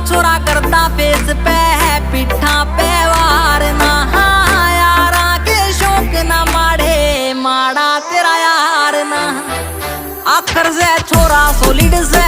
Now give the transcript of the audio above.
छोरा करता फेस पे है पिठा पे वार ना। यारा के शौक ना माड़े माड़ा तेरा यार ना। आखर से छोरा सोलिड से